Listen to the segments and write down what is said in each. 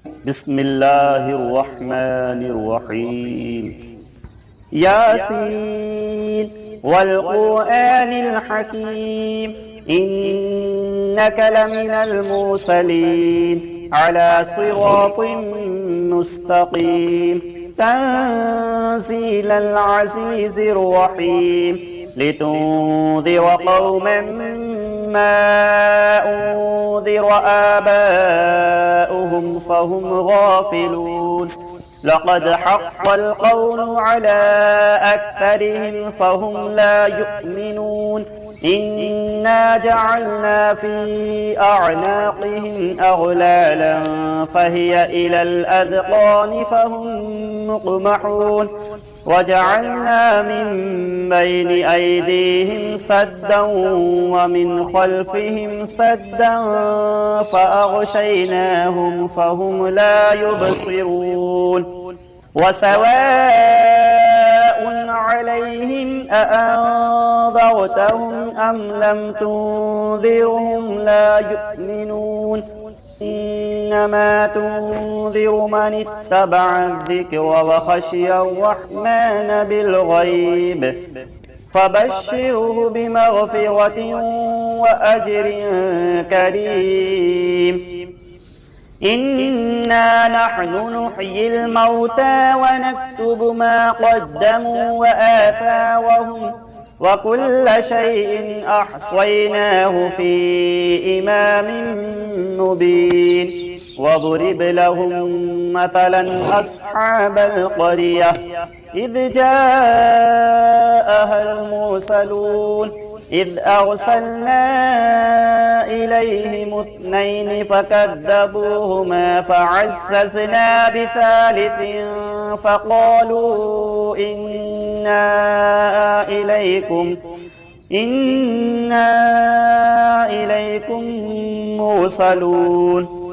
بسم الله الرحمن الرحيم ياسين والقرآن الحكيم إنك لمن المرسلين على صراط مستقيم تنزيل العزيز الرحيم لتنذر قوما ما أنذر آباؤهم فهم غافلون لقد حق القول على أكثرهم فهم لا يؤمنون إنا جعلنا في أعناقهم أغلالا فهي إلى الأذقان فهم مقمحون وجعلنا من بين أيديهم سدا ومن خلفهم سدا فأغشيناهم فهم لا يبصرون وسواء عليهم أأنذرتهم أم لم تنذرهم لا يؤمنون إنما تنذر من اتبع الذكر وخشي الرحمن بالغيب فبشره بمغفرة وأجر كريم إنا نحن نحيي الموتى ونكتب ما قدموا وآثارهم وكل شيء أحصيناه في إمام مبين واضرب لهم مثلا أصحاب القرية إذ جاءها المرسلون إذ أرسلنا إليهم اثنين فكذبوهما فعززنا بثالث فقالوا إنا إليكم مرسلون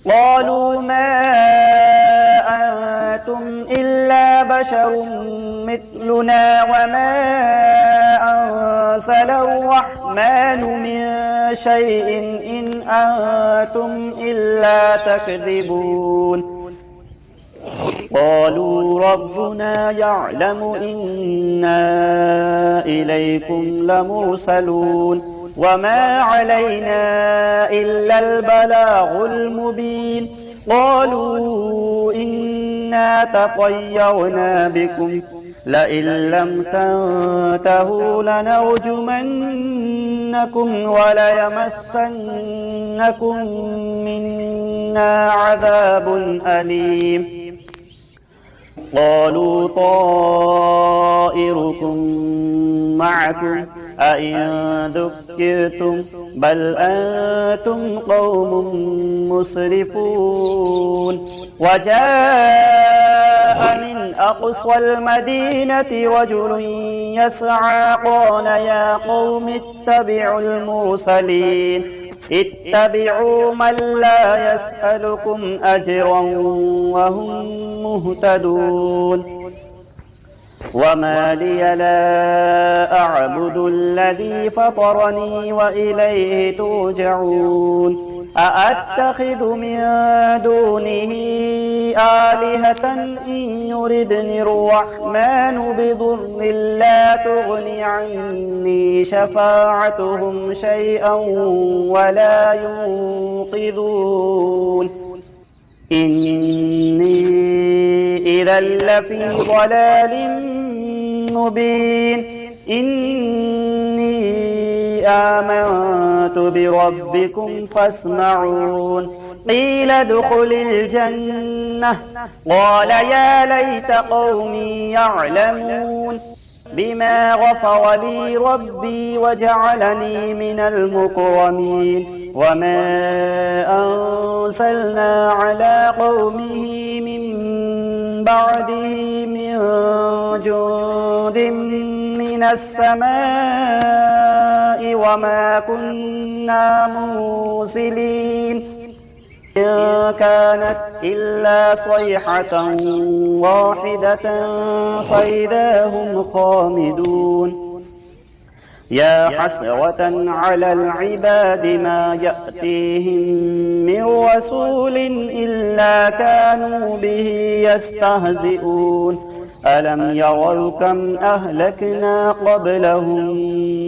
قالوا ما أنتم إلا بشر مثلنا وما أنزل الرحمن من شيء إن أنتم إلا تكذبون قالوا ربنا يعلم إنا إليكم لمرسلون وما علينا إلا البلاغ المبين قالوا إنا تطيرنا بكم لئن لم تنتهوا لنرجمنكم وليمسنكم منا عذاب أليم قالوا طائركم معكم أئن ذكرتم بل أنتم قوم مسرفون وجاء من أقصى المدينة رجل يسعى قال يا قوم اتبعوا المرسلين اتبعوا من لا يسألكم أجرا وهم مهتدون وما لي لا أعبد الذي فطرني وإليه ترجعون أأتخذ من دونه آلهة إن يردني الرحمن بضر لا تغن عني شفاعتهم شيئا ولا ينقذون إني إذا لفي ضلال مبين إني آمنت بربكم فاسمعون قيل ادخل الجنة قال يا ليت قومي يعلمون بما غفر لي ربي وجعلني من المكرمين وما أنزلنا على قومه من بعده من جند من السماء وما كنا مرسلين إن كانت إلا صيحة واحدة فإذا هم خامدون يا حسرة على العباد ما يأتيهم من رسول إلا كانوا به يستهزئون ألم يروا كم أهلكنا قبلهم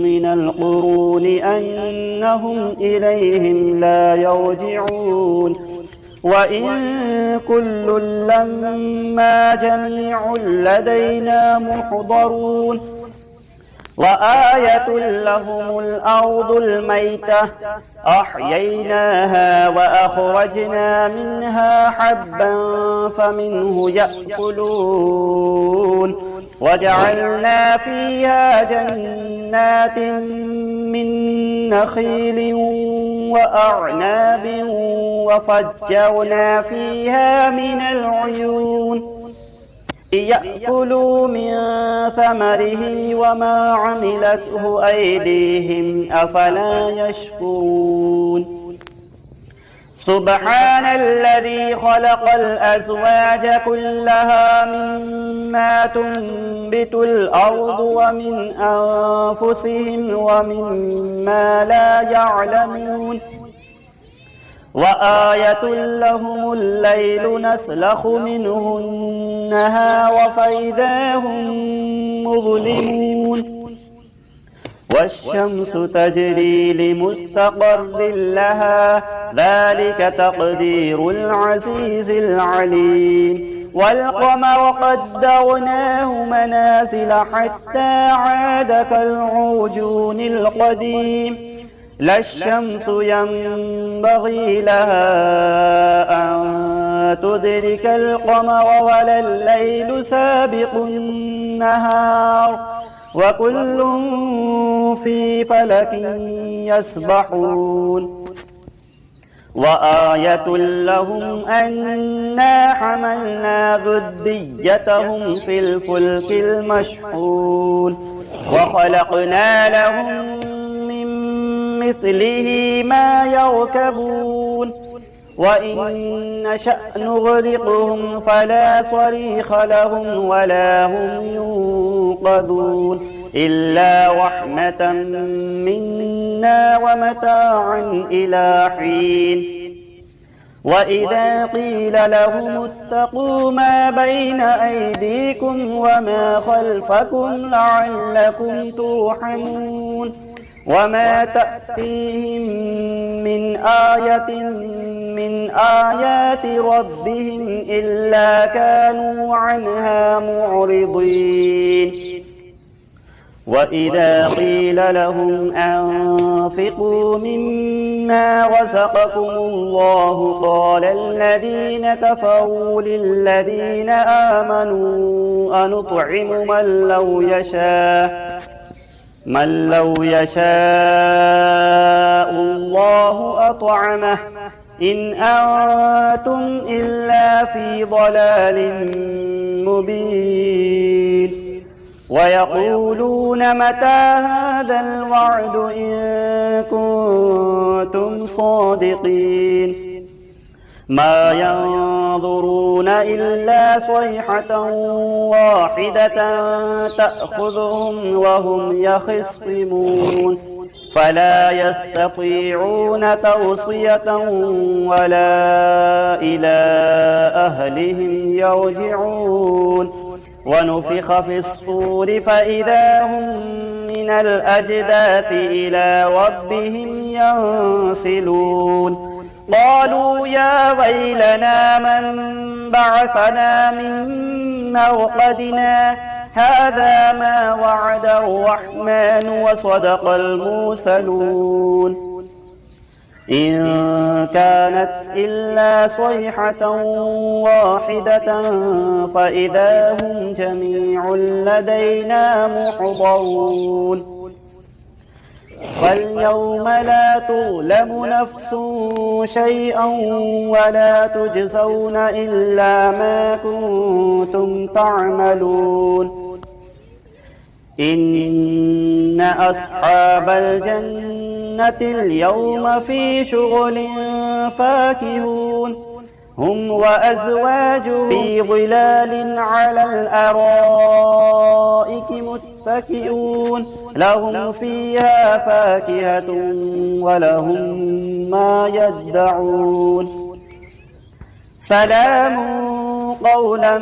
من القرون أنهم إليهم لا يرجعون وإن كل لما جميع لدينا محضرون وآية لهم الأرض الميتة أحييناها وأخرجنا منها حبا فمنه يأكلون وجعلنا فيها جنات من نخيل وأعناب وفجرنا فيها من العيون ليأكلوا من ثمره وما عملته أيديهم أفلا يشكرون سبحان الذي خلق الأزواج كلها مما تنبت الأرض ومن أنفسهم ومما لا يعلمون وآية لهم الليل نسلخ منه النهار فإذا هم مظلمون والشمس تجري لمستقر لها ذلك تقدير العزيز العليم والقمر قدرناه منازل حتى عاد كالعرجون القديم لا الشمس ينبغي لها أن تدرك القمر ولا الليل سابق النهار وكل في فلك يسبحون وآية لهم أنا حملنا ذريتهم في الفلك المشحون وخلقنا لهم مثله ما يركبون وإن نشأ نغرقهم فلا صريخ لهم ولا هم ينقذون إلا رحمة منا ومتاعا إلى حين وإذا قيل لهم اتقوا ما بين أيديكم وما خلفكم لعلكم ترحمون وما تأتيهم من آية من آيات ربهم إلا كانوا عنها معرضين وإذا قيل لهم أنفقوا مما رزقكم الله قال الذين كفروا للذين آمنوا أنطعم من لو يشاء الله أطعمه إن أنتم إلا في ضلال مبين ويقولون متى هذا الوعد إن كنتم صادقين ما ينظرون إلا صيحة واحدة تأخذهم وهم يخصمون فلا يستطيعون توصية ولا إلى أهلهم يرجعون ونفخ في الصور فإذا هم من الأجداث إلى ربهم ينسلون قالوا يا ويلنا من بعثنا من مرقدنا هذا ما وعد الرحمن وصدق المرسلون إن كانت إلا صيحة واحدة فإذا هم جميع لدينا محضرون فاليوم لا تظلم نفس شيئا ولا تجزون إلا ما كنتم تعملون إن أصحاب الجنة اليوم في شغل فاكهون هم وأزواجهم في ظلال على الأرائك متكئون متكئون لهم فيها فاكهة ولهم ما يدعون سلام قولا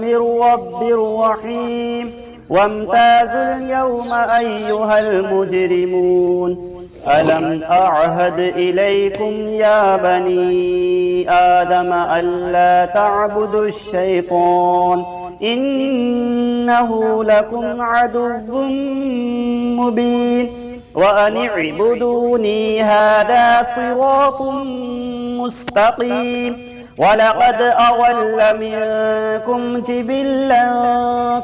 من رب رحيم وامتازوا اليوم أيها المجرمون ألم أعهد إليكم يا بني آدم ألا تعبدوا الشيطان إنه لكم عدو مبين وأن اعبدوني هذا صراط مستقيم ولقد أضل منكم جبلا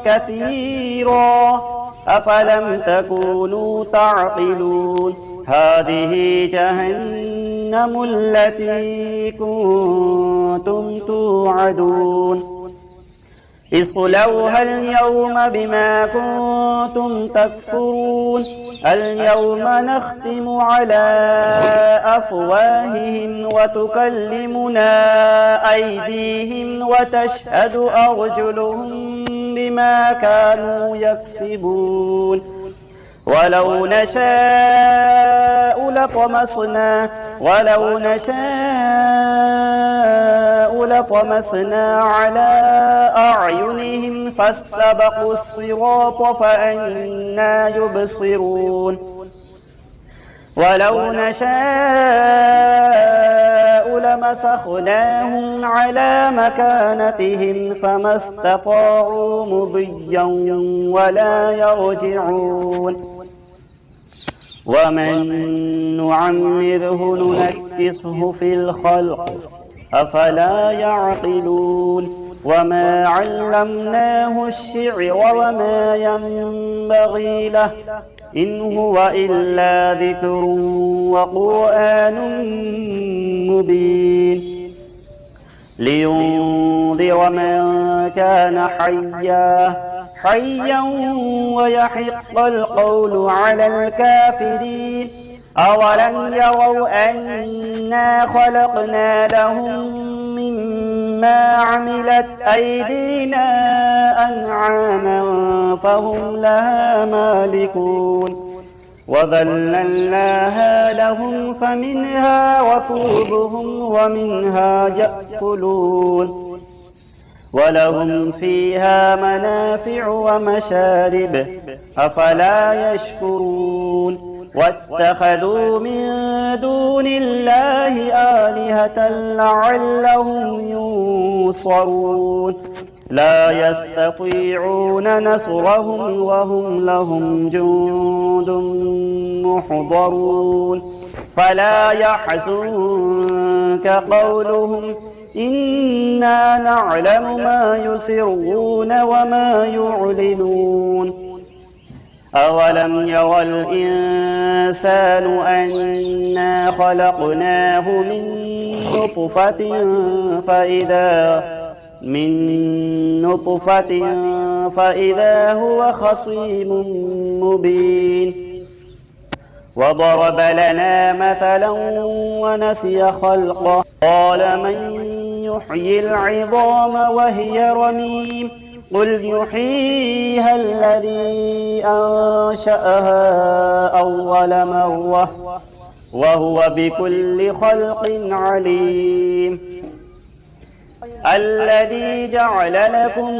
كثيرا أفلم تكونوا تعقلون هذه جهنم التي كنتم توعدون اصلوها اليوم بما كنتم تكفرون اليوم نختم على أفواههم وتكلمنا أيديهم وتشهد أرجلهم بما كانوا يكسبون ولو نشاء لطمسنا على أعينهم فاستبقوا الصراط فأنى يبصرون ولو نشاء لمسخناهم على مكانتهم فما استطاعوا مضيا ولا يرجعون ومن نعمره ننكسه في الخلق أفلا يعقلون وما علمناه الشعر وما ينبغي له إن هو إلا ذكر وقرآن مبين لينذر من كان حيا ويحق القول على الكافرين أولم يروا أنا خلقنا لهم مما عملت أيدينا أنعاما فهم لها مالكون وذللناها لهم فمنها ركوبهم ومنها يأكلون ولهم فيها منافع ومشارب أفلا يشكرون واتخذوا من دون الله آلهة لعلهم ينصرون لا يستطيعون نصرهم وهم لهم جند محضرون فلا يحزنك قولهم إنا نعلم ما يسرون وما يعلنون أولم يرى الإنسان أنا خلقناه من نطفة فإذا هو خصيم مبين وضرب لنا مثلا ونسي خلقه قال من يحيي العظام وهي رميم قل يحييها الذي أنشأها أول مرة وهو بكل خلق عليم الذي جعل لكم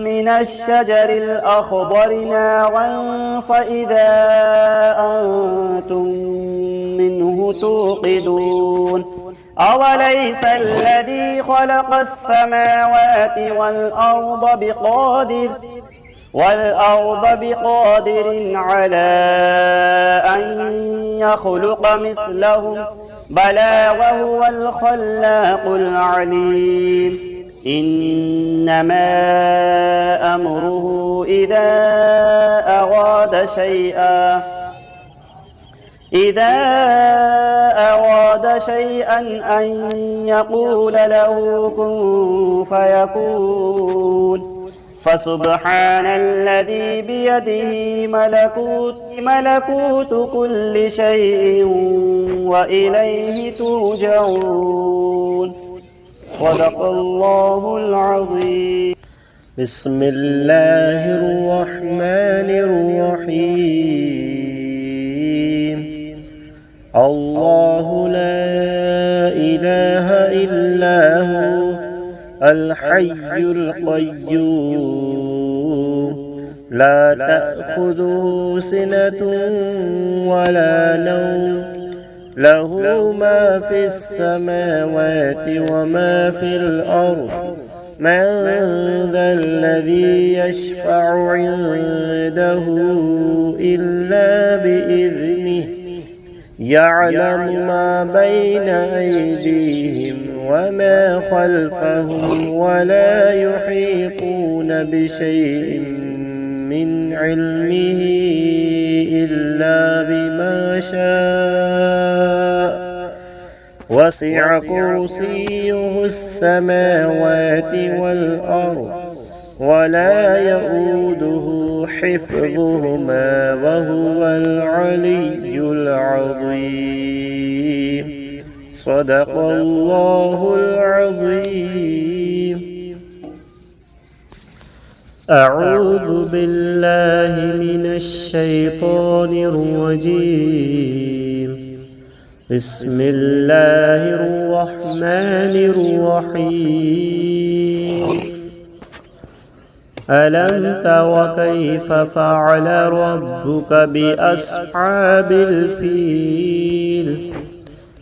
من الشجر الأخضر نارا فإذا أنتم منه توقدون أوليس الذي خلق السماوات والأرض بقادر على أن يخلق مثلهم بلى وهو الخلاق العليم إنما أمره إذا أراد شيئا أن يقول له كن فيكون فسبحان الذي بيده ملكوت كل شيء وإليه ترجعون صدق الله العظيم. بسم الله الرحمن الرحيم. الله لا إله إلا هو الحي القيوم لا تأخذه سنة ولا نوم له ما في السماوات وما في الأرض من ذا الذي يشفع عنده إلا بإذنه يعلم ما بين أيديهم وما خلفهم ولا يحيطون بشيء من علمه إلا بما شاء وسع كرسيه السماوات والأرض ولا يؤوده حفظهما وهو العلي العظيم. صدق الله العظيم. أعوذ بالله من الشيطان الرجيم. بسم الله الرحمن الرحيم. ألم تر كيف فعل ربك بأصحاب الفيل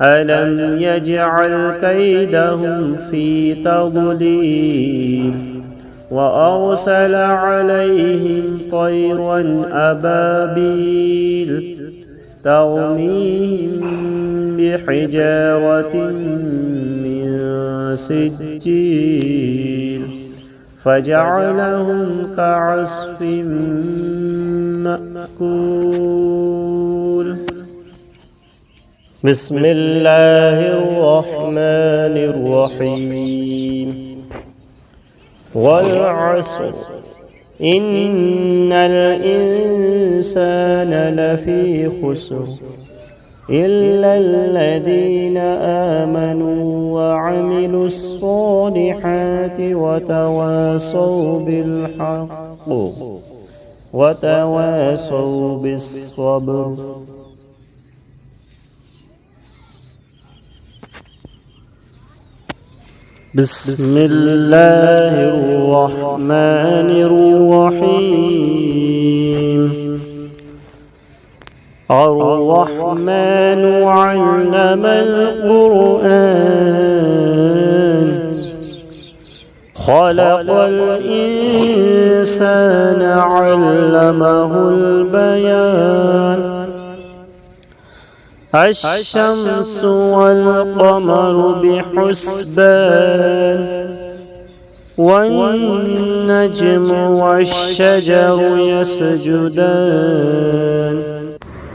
ألم يجعل كيدهم في تضليل وأرسل عليهم طيرا أبابيل ترميهم بحجارة من سجيل فجعلهم كعصف مأكول. بسم الله الرحمن الرحيم. والعصر إن الإنسان لفي خسر إلا الذين آمنوا وعملوا الصالحات وتواصوا بالحق وتواصوا بالصبر. بسم الله الرحمن الرحيم. الرحمن علم القرآن خلق الإنسان علمه البيان. الشمس والقمر بحسبان والنجم والشجر يسجدان.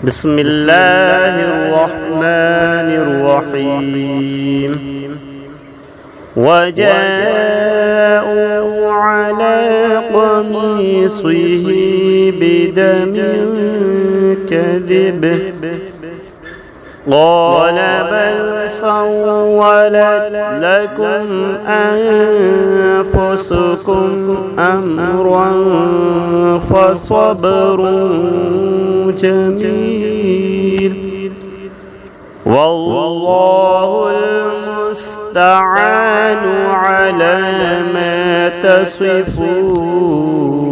بسم الله الرحمن الرحيم. وجاءوا على قميصه بدم كذب قال بل سولت لكم أنفسكم أمرا فصبر جميل والله المستعان على ما تصفون.